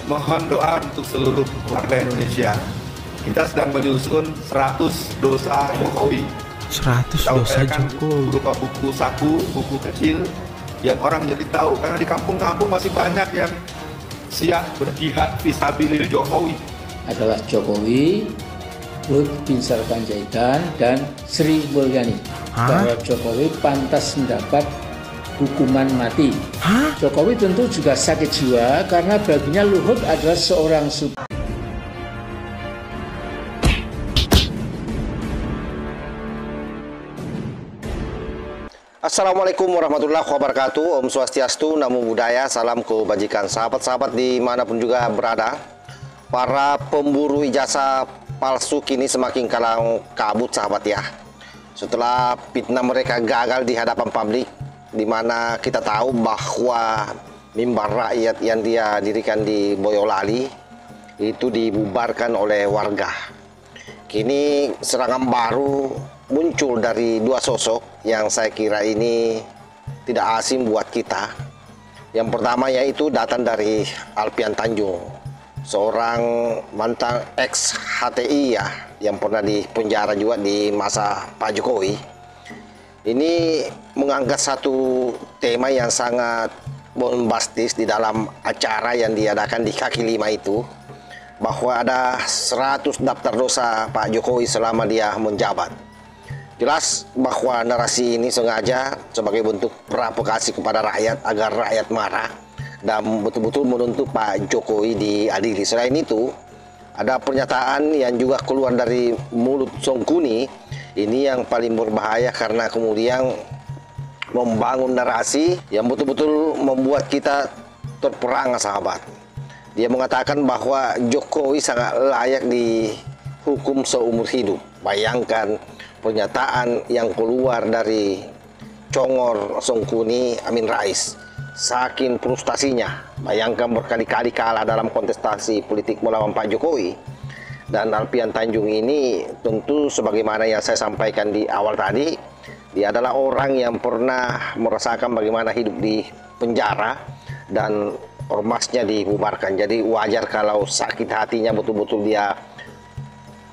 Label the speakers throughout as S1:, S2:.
S1: Mohon doa untuk seluruh warga Indonesia. Kita sedang menyusun 100 dosa Jokowi.
S2: 100 dosa Jokowi
S1: berupa buku saku, buku kecil yang orang jadi tahu, karena di kampung-kampung masih banyak yang siap berjihad fisabilillah Jokowi.
S3: Adalah Jokowi, Luhut Binsar Panjaitan, dan Sri Mulyani. Bahwa Jokowi pantas mendapat hukuman mati. Jokowi tentu juga sakit jiwa karena baginya Luhut adalah seorang
S4: Assalamualaikum warahmatullahi wabarakatuh. Om Swastiastu, Namo Buddhaya, salam kebajikan. Sahabat-sahabat dimanapun juga berada, para pemburu ijazah palsu kini semakin kalang kabut, sahabat ya. Setelah fitnah mereka gagal di hadapan publik, di mana kita tahu bahwa mimbar rakyat yang dia dirikan di Boyolali itu dibubarkan oleh warga. Kini serangan baru muncul dari dua sosok yang saya kira ini tidak asing buat kita. Yang pertama yaitu datang dari Alfian Tanjung, seorang mantan ex HTI ya, yang pernah dipenjara juga di masa Pak Jokowi. Ini mengangkat satu tema yang sangat bombastis di dalam acara yang diadakan di kaki lima itu, bahwa ada 100 daftar dosa Pak Jokowi selama dia menjabat. Jelas bahwa narasi ini sengaja sebagai bentuk provokasi kepada rakyat agar rakyat marah dan betul-betul menuntut Pak Jokowi diadili. Selain itu, ada pernyataan yang juga keluar dari mulut Songkuni. Ini yang paling berbahaya karena kemudian membangun narasi yang betul-betul membuat kita terperangah, sahabat. Dia mengatakan bahwa Jokowi sangat layak dihukum seumur hidup. Bayangkan pernyataan yang keluar dari Congor Songkuni Amin Rais. Saking frustasinya, bayangkan berkali-kali kalah dalam kontestasi politik melawan Pak Jokowi. Dan Alfian Tanjung ini tentu sebagaimana yang saya sampaikan di awal tadi, dia adalah orang yang pernah merasakan bagaimana hidup di penjara dan ormasnya dibubarkan. Jadi wajar kalau sakit hatinya betul-betul dia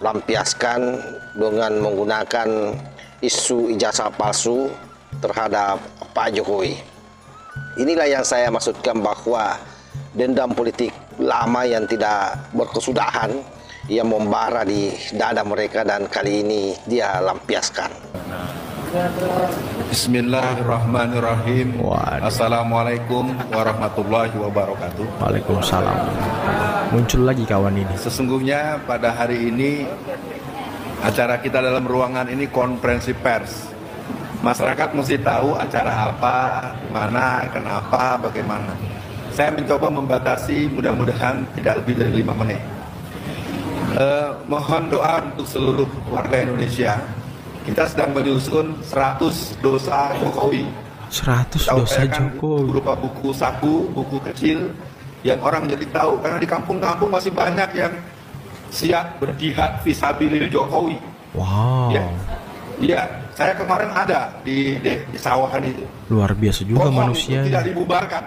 S4: lampiaskan dengan menggunakan isu ijazah palsu terhadap Pak Jokowi. Inilah yang saya maksudkan, bahwa dendam politik lama yang tidak berkesudahan yang membara di dada mereka, dan kali ini dia lampiaskan.
S1: Bismillahirrahmanirrahim. Assalamualaikum warahmatullahi wabarakatuh.
S2: Waalaikumsalam. Muncul lagi kawan ini.
S1: Sesungguhnya pada hari ini acara kita dalam ruangan ini konferensi pers. Masyarakat mesti tahu acara apa, mana, kenapa, bagaimana. Saya mencoba membatasi, mudah-mudahan tidak lebih dari 5 menit. Mohon doa untuk seluruh warga Indonesia. Kita sedang menyusun 100 dosa Jokowi.
S2: 100 dosa Jokowi
S1: berupa buku saku, buku kecil yang orang jadi tahu, karena di kampung-kampung masih banyak yang siap berjihad fisabilillah Jokowi.
S2: Wow.
S1: Ya, saya kemarin ada di sawahan itu.
S2: Luar biasa juga manusia.
S1: Tidak dibubarkan.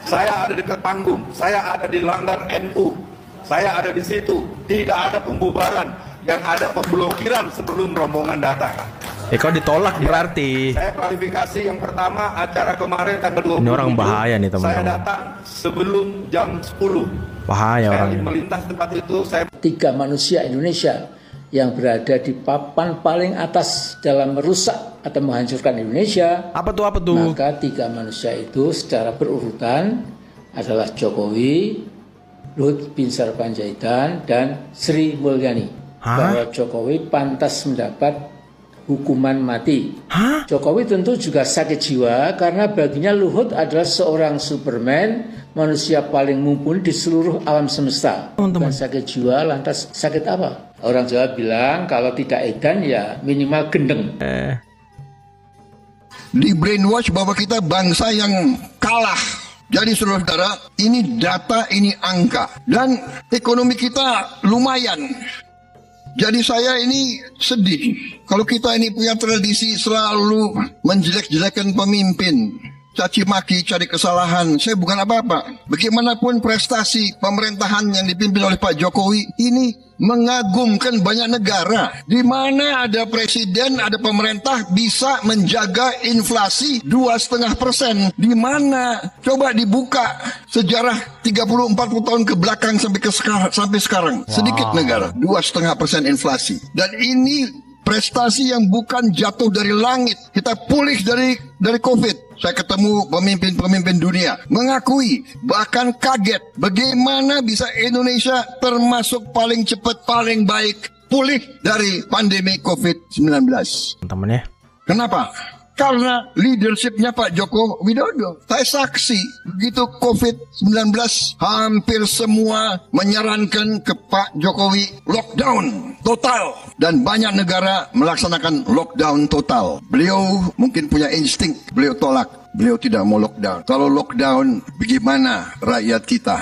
S1: Saya ada dekat panggung, saya ada di langgar NU, saya ada di situ. Tidak ada pembubaran, yang ada pemblokiran sebelum rombongan datang.
S2: Kau ditolak berarti.
S1: Saya klarifikasi, yang pertama acara kemarin tanggal 20.
S2: Ini orang bahaya nih teman-teman.
S1: Saya datang sebelum jam 10.
S2: Bahaya
S1: saya
S2: orang ini.
S1: melintas tempat itu. Saya
S3: 3 manusia Indonesia yang berada di papan paling atas dalam merusak atau menghancurkan Indonesia.
S2: Apa tuh?
S3: Maka 3 manusia itu secara berurutan adalah Jokowi, Luhut Binsar Panjaitan, dan Sri Mulyani. Bahwa Jokowi pantas mendapat hukuman mati. Jokowi tentu juga sakit jiwa karena baginya Luhut adalah seorang Superman, manusia paling mumpuni di seluruh alam semesta. Bukan sakit jiwa, lantas sakit apa? Orang Jawa bilang kalau tidak edan ya minimal gendeng.
S5: Di brainwash bahwa kita bangsa yang kalah. Jadi saudara-saudara, ini data, ini angka. Dan ekonomi kita lumayan. Jadi saya ini sedih. Kalau kita ini punya tradisi selalu menjelek-jelekan pemimpin. caci maki, cari kesalahan. Saya bukan apa-apa. Bagaimanapun prestasi pemerintahan yang dipimpin oleh Pak Jokowi ini mengagumkan banyak negara. Di mana ada presiden, ada pemerintah bisa menjaga inflasi 2,5%. Di mana coba dibuka sejarah 30-40 tahun ke belakang sampai sekarang. Sedikit negara 2,5% inflasi. Dan ini prestasi yang bukan jatuh dari langit. Kita pulih dari COVID. Saya ketemu pemimpin-pemimpin dunia mengakui, bahkan kaget bagaimana bisa Indonesia termasuk paling cepat, paling baik pulih dari pandemi COVID-19.
S2: Teman-teman ya.
S5: Kenapa? Karena leadershipnya Pak Joko Widodo. Saya saksi begitu COVID-19 hampir semua menyarankan ke Pak Jokowi lockdown total. Dan banyak negara melaksanakan lockdown total. Beliau mungkin punya insting, beliau tolak. Beliau tidak mau lockdown. Kalau lockdown, bagaimana rakyat kita?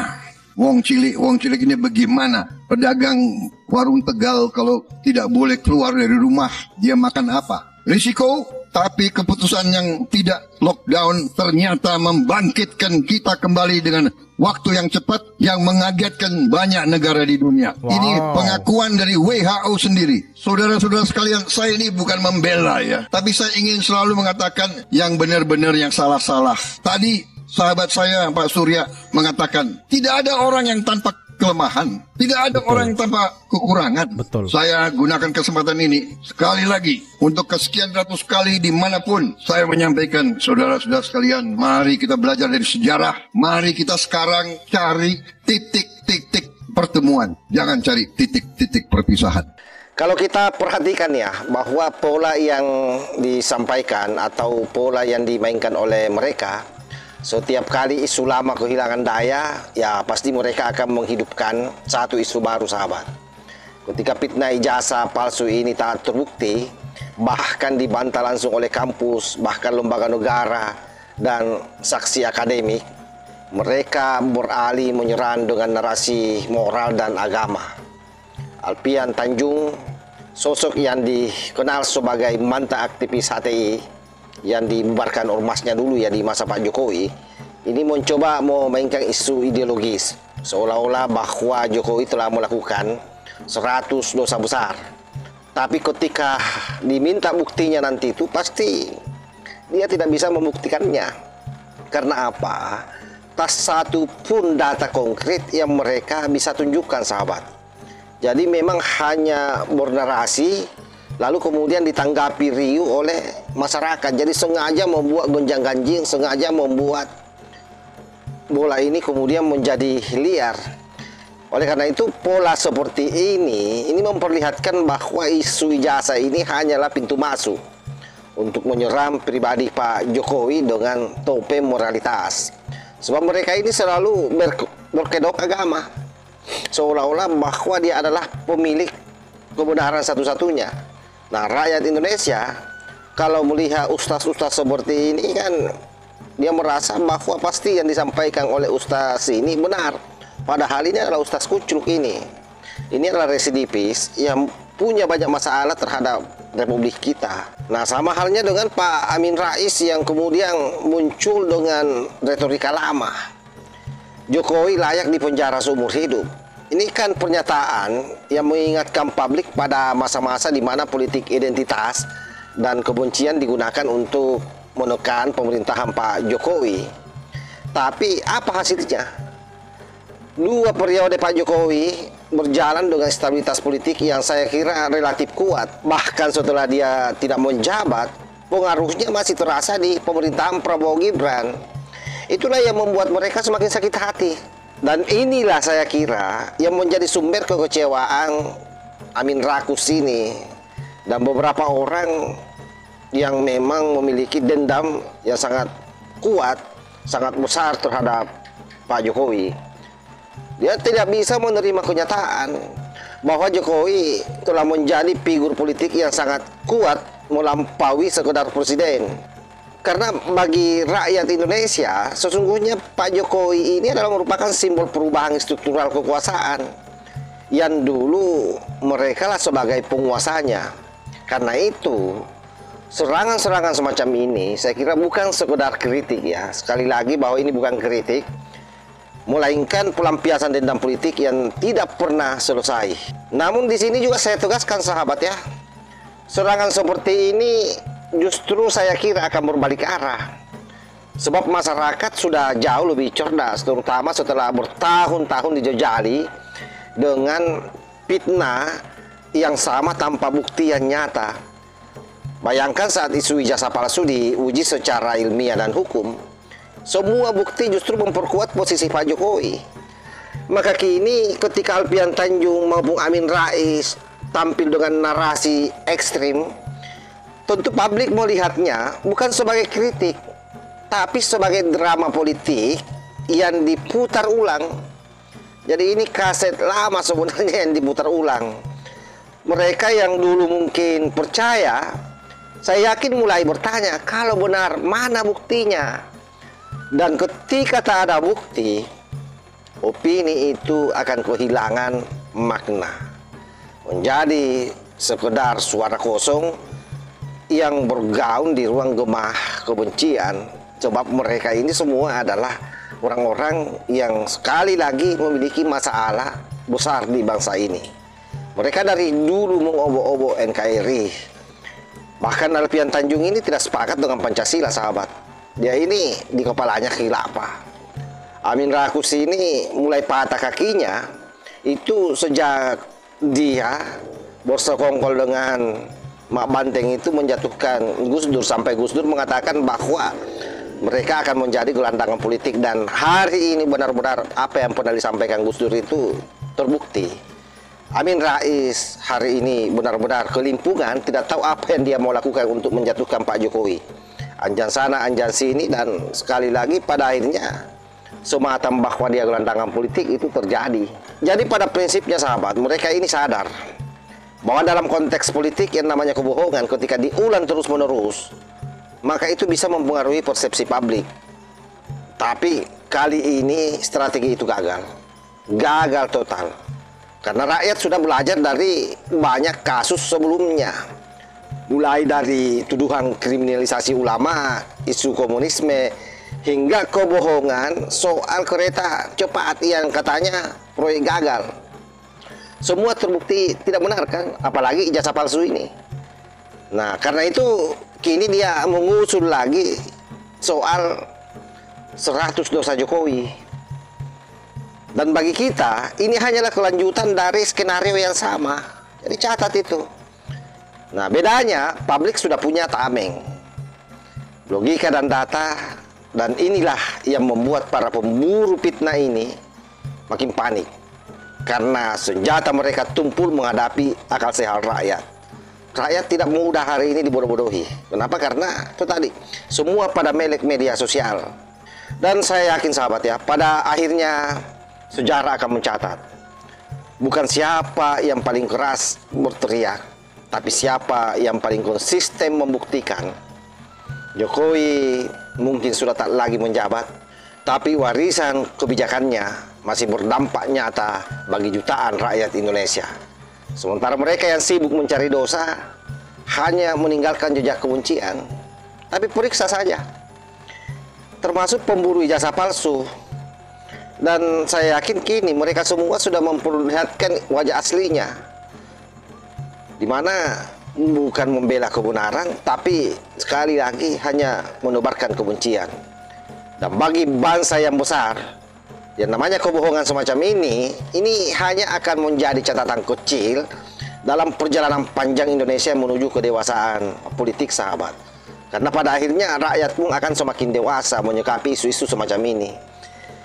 S5: Wong cilik ini bagaimana? Pedagang warung Tegal kalau tidak boleh keluar dari rumah, dia makan apa? Risiko, tapi keputusan yang tidak lockdown ternyata membangkitkan kita kembali dengan waktu yang cepat yang mengagetkan banyak negara di dunia.
S2: Wow.
S5: Ini pengakuan dari WHO sendiri. Saudara-saudara sekalian, saya ini bukan membela ya, tapi saya ingin selalu mengatakan yang benar-benar, yang salah-salah. Tadi sahabat saya Pak Surya mengatakan tidak ada orang yang tanpa kelemahan, tidak ada orang yang tanpa kekurangan.
S2: Betul.
S5: Saya gunakan kesempatan ini sekali lagi untuk kesekian ratus kali dimanapun saya menyampaikan, saudara-saudara sekalian, mari kita belajar dari sejarah. Mari kita sekarang cari titik-titik pertemuan, jangan cari titik-titik perpisahan.
S4: Kalau kita perhatikan ya, bahwa pola yang disampaikan atau pola yang dimainkan oleh mereka, setiap kali isu lama kehilangan daya, ya pasti mereka akan menghidupkan satu isu baru, sahabat. Ketika fitnah ijazah palsu ini tak terbukti, bahkan dibantah langsung oleh kampus, bahkan lembaga negara, dan saksi akademik, mereka beralih menyerang dengan narasi moral dan agama. Alfian Tanjung, sosok yang dikenal sebagai mantan aktivis HTI, yang dibubarkan ormasnya dulu ya di masa Pak Jokowi, ini mencoba memainkan isu ideologis seolah-olah bahwa Jokowi telah melakukan 100 dosa besar. Tapi ketika diminta buktinya nanti itu pasti dia tidak bisa membuktikannya. Karena apa? Tak satu pun data konkret yang mereka bisa tunjukkan, sahabat. Jadi memang hanya bernarasi lalu kemudian ditanggapi riuh oleh masyarakat. Jadi sengaja membuat gonjang-ganjing, sengaja membuat bola ini kemudian menjadi liar. Oleh karena itu pola seperti ini memperlihatkan bahwa isu ijazah ini hanyalah pintu masuk untuk menyerang pribadi Pak Jokowi dengan topeng moralitas. Sebab mereka ini selalu berkedok agama, seolah-olah bahwa dia adalah pemilik kebenaran satu-satunya. Nah, rakyat Indonesia kalau melihat ustaz-ustaz seperti ini kan dia merasa bahwa pasti yang disampaikan oleh ustaz ini benar. Padahal ini adalah ustaz kucluk ini. Ini adalah residivis yang punya banyak masalah terhadap republik kita. Nah, sama halnya dengan Pak Amin Rais yang kemudian muncul dengan retorika lama. Jokowi layak dipenjara seumur hidup. Ini kan pernyataan yang mengingatkan publik pada masa-masa di mana politik identitas dan kebencian digunakan untuk menekan pemerintahan Pak Jokowi. Tapi apa hasilnya? 2 periode Pak Jokowi berjalan dengan stabilitas politik yang saya kira relatif kuat. Bahkan setelah dia tidak menjabat, pengaruhnya masih terasa di pemerintahan Prabowo Gibran. Itulah yang membuat mereka semakin sakit hati. Dan inilah saya kira yang menjadi sumber kekecewaan Amin Rakus ini dan beberapa orang yang memang memiliki dendam yang sangat kuat, sangat besar terhadap Pak Jokowi. Dia tidak bisa menerima kenyataan bahwa Jokowi telah menjadi figur politik yang sangat kuat melampaui sekedar presiden. Karena bagi rakyat Indonesia, sesungguhnya Pak Jokowi ini adalah merupakan simbol perubahan struktural kekuasaan yang dulu mereka lah sebagai penguasanya. Karena itu, serangan-serangan semacam ini saya kira bukan sekedar kritik ya. Sekali lagi bahwa ini bukan kritik, melainkan pelampiasan dendam politik yang tidak pernah selesai. Namun di sini juga saya tegaskan sahabat ya, serangan seperti ini justru saya kira akan berbalik arah. Sebab masyarakat sudah jauh lebih cerdas, terutama setelah bertahun-tahun dijejali dengan fitnah yang sama tanpa bukti yang nyata. Bayangkan saat isu ijazah palsu diuji secara ilmiah dan hukum, semua bukti justru memperkuat posisi Pak Jokowi. Maka kini ketika Alfian Tanjung maupun Amin Rais tampil dengan narasi ekstrim, tentu publik melihatnya bukan sebagai kritik, tapi sebagai drama politik yang diputar ulang. Jadi ini kaset lama sebenarnya yang diputar ulang. Mereka yang dulu mungkin percaya, saya yakin mulai bertanya, kalau benar mana buktinya? Dan ketika tak ada bukti, opini itu akan kehilangan makna, menjadi sekedar suara kosong yang bergaung di ruang gemah kebencian. Sebab mereka ini semua adalah orang-orang yang sekali lagi memiliki masalah besar di bangsa ini. Mereka dari dulu mengobok-obok NKRI. Bahkan Alfian Tanjung ini tidak sepakat dengan Pancasila, sahabat. Dia ini di kepalanya khilafah. Amin Rais ini mulai patah kakinya itu sejak dia bersekongkol dengan Mak Banteng itu menjatuhkan Gus Dur, sampai Gus Dur mengatakan bahwa mereka akan menjadi gelandangan politik. Dan hari ini benar-benar apa yang pernah disampaikan Gus Dur itu terbukti. Amin Rais hari ini benar-benar kelimpungan, tidak tahu apa yang dia mau lakukan untuk menjatuhkan Pak Jokowi. Anjan sana, anjan sini, dan sekali lagi pada akhirnya semata bahwa dia gelandangan politik itu terjadi. Jadi pada prinsipnya sahabat, mereka ini sadar bahwa dalam konteks politik yang namanya kebohongan ketika diulang terus-menerus, maka itu bisa mempengaruhi persepsi publik. Tapi kali ini strategi itu gagal. Gagal total. Karena rakyat sudah belajar dari banyak kasus sebelumnya. Mulai dari tuduhan kriminalisasi ulama, isu komunisme, hingga kebohongan soal kereta cepat yang katanya proyek gagal. Semua terbukti tidak benar kan, apalagi ijazah palsu ini. Nah, karena itu kini dia mengusul lagi soal 100 dosa Jokowi. Dan bagi kita, ini hanyalah kelanjutan dari skenario yang sama. Jadi catat itu. Nah, bedanya, publik sudah punya tameng, logika dan data. Dan inilah yang membuat para pemburu fitnah ini makin panik. Karena senjata mereka tumpul menghadapi akal sehat rakyat. Rakyat tidak mudah hari ini dibodoh-bodohi. Kenapa? Karena itu tadi, semua pada melek media sosial. Dan saya yakin sahabat ya, pada akhirnya sejarah akan mencatat, bukan siapa yang paling keras berteriak, tapi siapa yang paling konsisten membuktikan. Jokowi mungkin sudah tak lagi menjabat, tapi warisan kebijakannya masih berdampak nyata bagi jutaan rakyat Indonesia. Sementara mereka yang sibuk mencari dosa hanya meninggalkan jejak kebencian. Tapi periksa saja, termasuk pemburu ijazah palsu. Dan saya yakin kini mereka semua sudah memperlihatkan wajah aslinya, di mana bukan membela kebenaran, tapi sekali lagi hanya menebarkan kebencian. Dan bagi bangsa yang besar, yang namanya kebohongan semacam ini hanya akan menjadi catatan kecil dalam perjalanan panjang Indonesia menuju kedewasaan politik, sahabat. Karena pada akhirnya rakyat pun akan semakin dewasa menyikapi isu-isu semacam ini.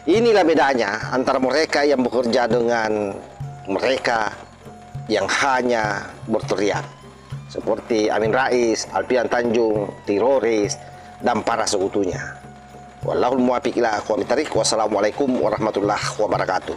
S4: Inilah bedanya antara mereka yang bekerja dengan mereka yang hanya berteriak, seperti Amin Rais, Alfian Tanjung, teroris, dan para sekutunya. Wallahul muwaffiq ila aqwamit thariq. Wassalamualaikum warahmatullahi wabarakatuh.